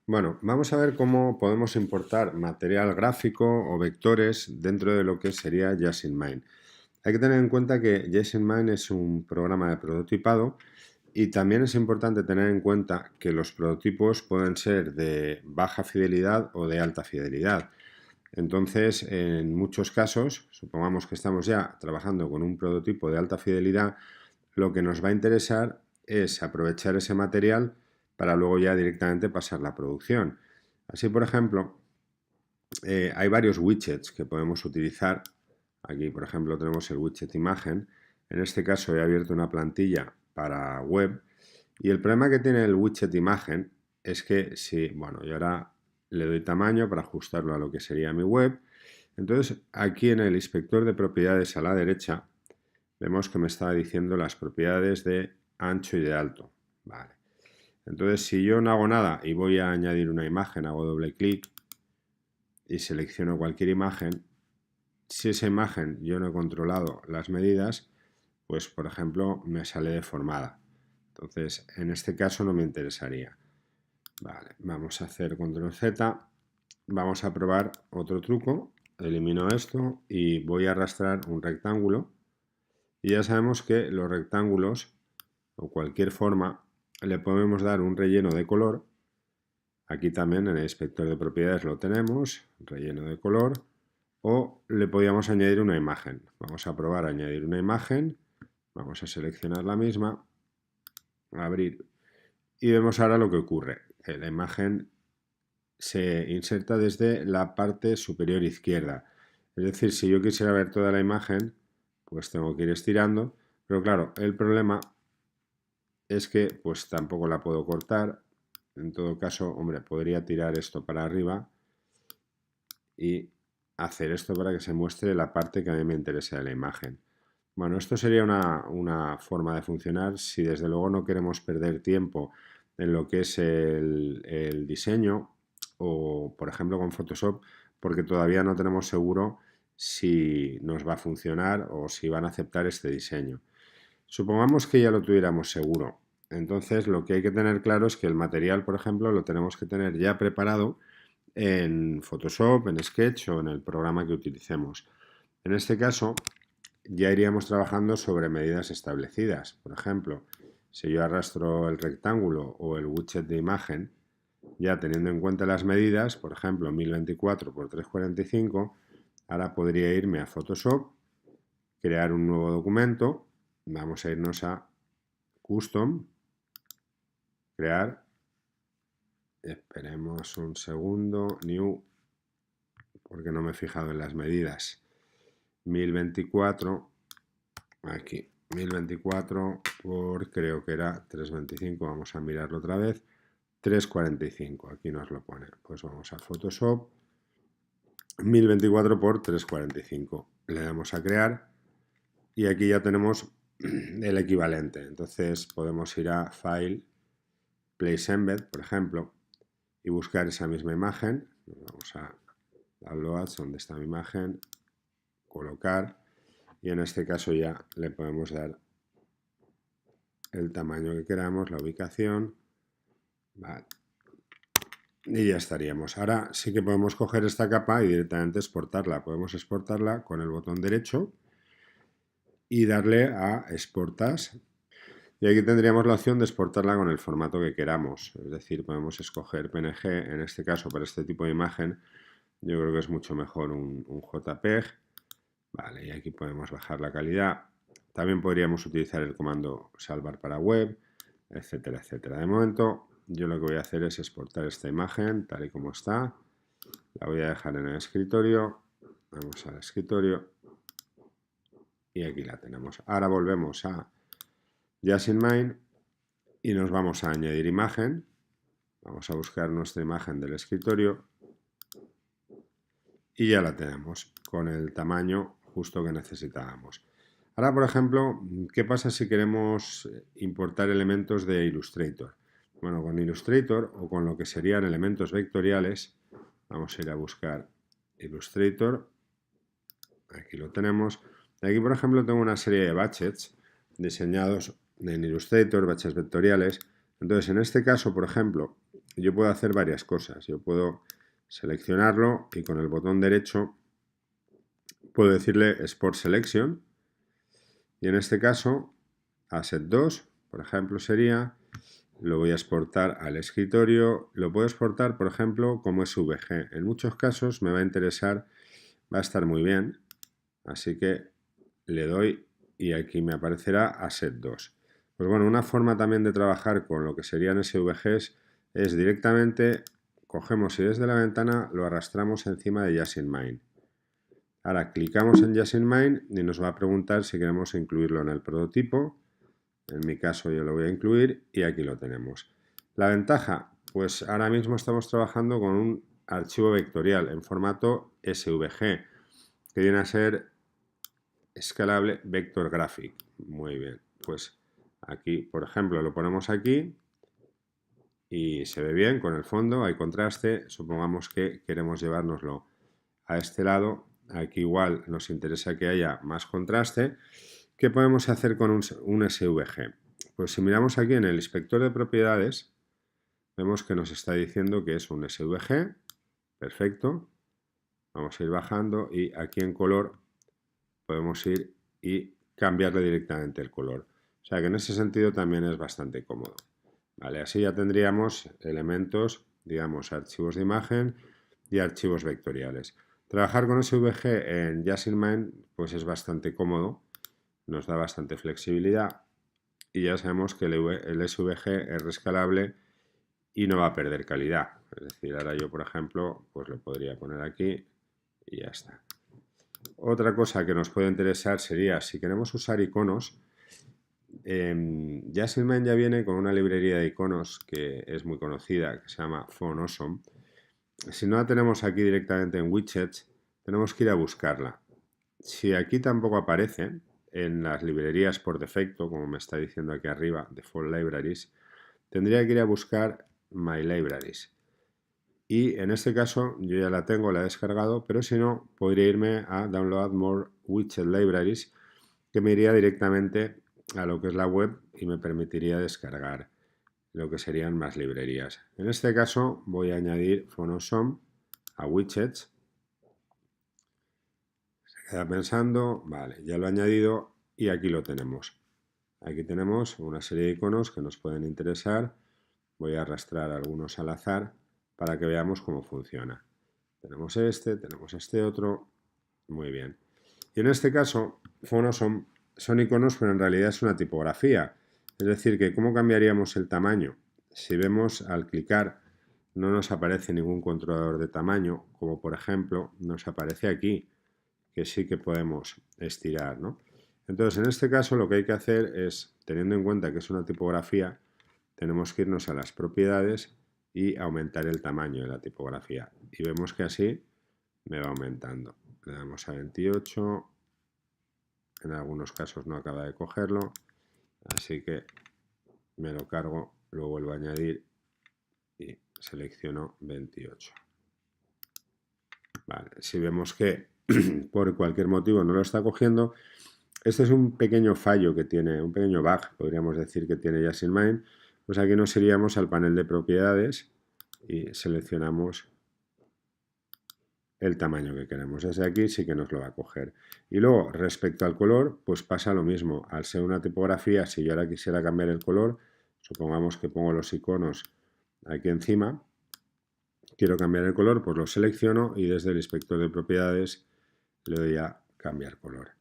Bueno, vamos a ver cómo podemos importar material gráfico o vectores dentro de lo que sería JasonMine. Hay que tener en cuenta que JasonMine es un programa de prototipado y también es importante tener en cuenta que los prototipos pueden ser de baja fidelidad o de alta fidelidad. Entonces, en muchos casos, supongamos que estamos ya trabajando con un prototipo de alta fidelidad, lo que nos va a interesar es aprovechar ese material para luego ya directamente pasar la producción. Así, por ejemplo, hay varios widgets que podemos utilizar. Aquí, por ejemplo, tenemos el widget imagen. En este caso he abierto una plantilla para web y el problema que tiene el widget imagen es que si, bueno, yo ahora le doy tamaño para ajustarlo a lo que sería mi web. Entonces, aquí en el inspector de propiedades a la derecha, vemos que me está diciendo las propiedades de ancho y de alto. Vale. Entonces, si yo no hago nada y voy a añadir una imagen, hago doble clic y selecciono cualquier imagen, si esa imagen yo no he controlado las medidas, pues por ejemplo me sale deformada. Entonces, en este caso no me interesaría. Vale, vamos a hacer control Z. Vamos a probar otro truco. Elimino esto y voy a arrastrar un rectángulo. Y ya sabemos que los rectángulos o cualquier forma le podemos dar un relleno de color. Aquí también en el inspector de propiedades lo tenemos, relleno de color. O le podíamos añadir una imagen. Vamos a probar a añadir una imagen. Vamos a seleccionar la misma, abrir y vemos ahora lo que ocurre. La imagen se inserta desde la parte superior izquierda. Es decir, si yo quisiera ver toda la imagen, pues tengo que ir estirando. Pero claro, el problema es que pues tampoco la puedo cortar. En todo caso, hombre, podría tirar esto para arriba y hacer esto para que se muestre la parte que a mí me interesa de la imagen. Bueno, esto sería una forma de funcionar si desde luego no queremos perder tiempo en lo que es el diseño o, por ejemplo, con Photoshop, porque todavía no tenemos seguro si nos va a funcionar o si van a aceptar este diseño. Supongamos que ya lo tuviéramos seguro. Entonces, lo que hay que tener claro es que el material, por ejemplo, lo tenemos que tener ya preparado en Photoshop, en Sketch o en el programa que utilicemos. En este caso, ya iríamos trabajando sobre medidas establecidas. Por ejemplo, si yo arrastro el rectángulo o el widget de imagen, ya teniendo en cuenta las medidas, por ejemplo, 1024 por 345, ahora podría irme a Photoshop, crear un nuevo documento, vamos a irnos a Custom, crear, esperemos un segundo, New, porque no me he fijado en las medidas, 1024, aquí, 1024 por, creo que era 325, vamos a mirarlo otra vez, 345, aquí nos lo pone. Pues vamos a Photoshop, 1024 por 345, le damos a crear y aquí ya tenemos el equivalente. Entonces podemos ir a File, Place Embed, por ejemplo, y buscar esa misma imagen. Vamos a Downloads, donde está mi imagen, colocar, y en este caso ya le podemos dar el tamaño que queramos, la ubicación, vale, y ya estaríamos. Ahora sí que podemos coger esta capa y directamente exportarla. Podemos exportarla con el botón derecho y darle a Export As. Y aquí tendríamos la opción de exportarla con el formato que queramos. Es decir, podemos escoger PNG, en este caso para este tipo de imagen, yo creo que es mucho mejor un JPEG. Vale, y aquí podemos bajar la calidad. También podríamos utilizar el comando salvar para web, etcétera, etcétera. De momento, yo lo que voy a hacer es exportar esta imagen tal y como está. La voy a dejar en el escritorio. Vamos al escritorio. Y aquí la tenemos. Ahora volvemos a JasonMine y nos vamos a añadir imagen. Vamos a buscar nuestra imagen del escritorio. Y ya la tenemos con el tamaño justo que necesitábamos. Ahora, por ejemplo, ¿qué pasa si queremos importar elementos de Illustrator? Bueno, con Illustrator o con lo que serían elementos vectoriales, vamos a ir a buscar Illustrator. Aquí lo tenemos. Aquí, por ejemplo, tengo una serie de batches diseñados en Illustrator, batches vectoriales. Entonces, en este caso, por ejemplo, yo puedo hacer varias cosas. Yo puedo seleccionarlo y con el botón derecho puedo decirle Export Selection y en este caso Asset 2, por ejemplo, sería, lo voy a exportar al escritorio, lo puedo exportar, por ejemplo, como SVG. En muchos casos me va a interesar, va a estar muy bien, así que le doy y aquí me aparecerá Asset 2. Pues bueno, una forma también de trabajar con lo que serían SVGs es directamente cogemos y desde la ventana lo arrastramos encima de Just in Mind. Ahora clicamos en Just in Mind y nos va a preguntar si queremos incluirlo en el prototipo. En mi caso yo lo voy a incluir y aquí lo tenemos. La ventaja, pues ahora mismo estamos trabajando con un archivo vectorial en formato SVG, que viene a ser escalable Vector Graphic. Muy bien, pues aquí, por ejemplo, lo ponemos aquí y se ve bien con el fondo, hay contraste. Supongamos que queremos llevárnoslo a este lado. Aquí igual nos interesa que haya más contraste. ¿Qué podemos hacer con un SVG? Pues si miramos aquí en el inspector de propiedades, vemos que nos está diciendo que es un SVG. Perfecto. Vamos a ir bajando y aquí en color podemos ir y cambiarle directamente el color. O sea que en ese sentido también es bastante cómodo. Vale, así ya tendríamos elementos, digamos, archivos de imagen y archivos vectoriales. Trabajar con SVG en Just in Mind pues es bastante cómodo, nos da bastante flexibilidad y ya sabemos que el SVG es rescalable y no va a perder calidad. Es decir, ahora yo, por ejemplo, pues lo podría poner aquí y ya está. Otra cosa que nos puede interesar sería si queremos usar iconos. Just in Mind ya viene con una librería de iconos que es muy conocida, que se llama Phone Awesome. Si no la tenemos aquí directamente en Widgets, tenemos que ir a buscarla. Si aquí tampoco aparece en las librerías por defecto, como me está diciendo aquí arriba, Default Libraries, tendría que ir a buscar My Libraries. Y en este caso yo ya la tengo, la he descargado, pero si no, podría irme a Download More Widget Libraries, que me iría directamente a lo que es la web y me permitiría descargar lo que serían más librerías. En este caso voy a añadir Phone Awesome a Widgets. Se queda pensando, vale, ya lo he añadido y aquí lo tenemos. Aquí tenemos una serie de iconos que nos pueden interesar. Voy a arrastrar algunos al azar para que veamos cómo funciona. Tenemos este otro. Muy bien. Y en este caso, Fonos son iconos, pero en realidad es una tipografía. Es decir, que ¿cómo cambiaríamos el tamaño? Si vemos al clicar no nos aparece ningún controlador de tamaño, como por ejemplo nos aparece aquí, que sí que podemos estirar, ¿no? Entonces, en este caso lo que hay que hacer es, teniendo en cuenta que es una tipografía, tenemos que irnos a las propiedades y aumentar el tamaño de la tipografía. Y vemos que así me va aumentando. Le damos a 28, en algunos casos no acaba de cogerlo, así que me lo cargo, lo vuelvo a añadir y selecciono 28. Vale, si vemos que por cualquier motivo no lo está cogiendo, este es un pequeño fallo que tiene, un pequeño bug, podríamos decir que tiene Just in Mind. Pues aquí nos iríamos al panel de propiedades y seleccionamos el tamaño que queremos. Desde aquí sí que nos lo va a coger. Y luego, respecto al color, pues pasa lo mismo. Al ser una tipografía, si yo ahora quisiera cambiar el color, supongamos que pongo los iconos aquí encima, quiero cambiar el color, pues lo selecciono y desde el inspector de propiedades le doy a cambiar color.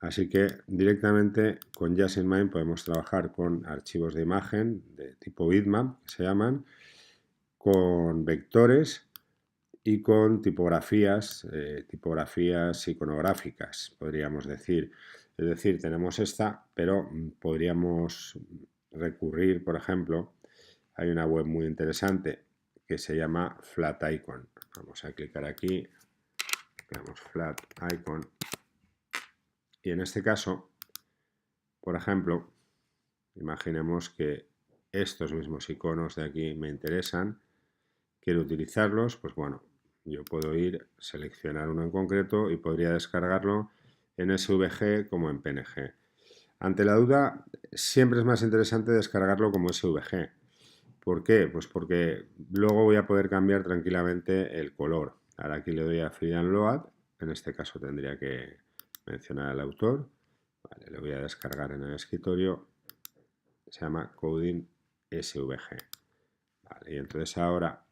Así que directamente con Just in Mind podemos trabajar con archivos de imagen de tipo bitmap, que se llaman, con vectores y con tipografías iconográficas, podríamos decir. Es decir, tenemos esta, pero podríamos recurrir, por ejemplo, hay una web muy interesante que se llama Flat Icon. Vamos a clicar aquí, creamos Flat Icon y en este caso, por ejemplo, imaginemos que estos mismos iconos de aquí me interesan, quiero utilizarlos, pues bueno, yo puedo ir, seleccionar uno en concreto y podría descargarlo en SVG como en PNG. Ante la duda, siempre es más interesante descargarlo como SVG, ¿Por qué? Pues porque luego voy a poder cambiar tranquilamente el color. Ahora aquí le doy a Free and Load. En este caso tendría que mencionar al autor. Vale, le voy a descargar en el escritorio. Se llama Coding SVG. Vale, y entonces ahora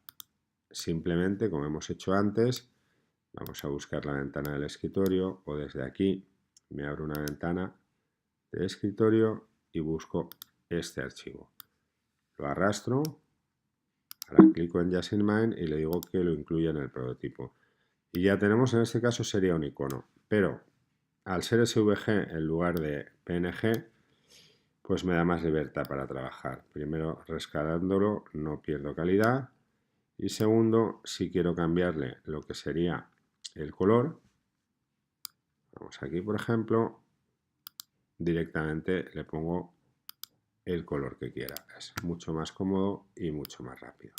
simplemente, como hemos hecho antes, vamos a buscar la ventana del escritorio o desde aquí me abro una ventana de escritorio y busco este archivo. Lo arrastro, ahora clico en Just in Mind y le digo que lo incluya en el prototipo. Y ya tenemos, en este caso sería un icono, pero al ser SVG en lugar de PNG, pues me da más libertad para trabajar. Primero, rescalándolo, no pierdo calidad. Y segundo, si quiero cambiarle lo que sería el color, vamos aquí por ejemplo, directamente le pongo el color que quiera. Es mucho más cómodo y mucho más rápido.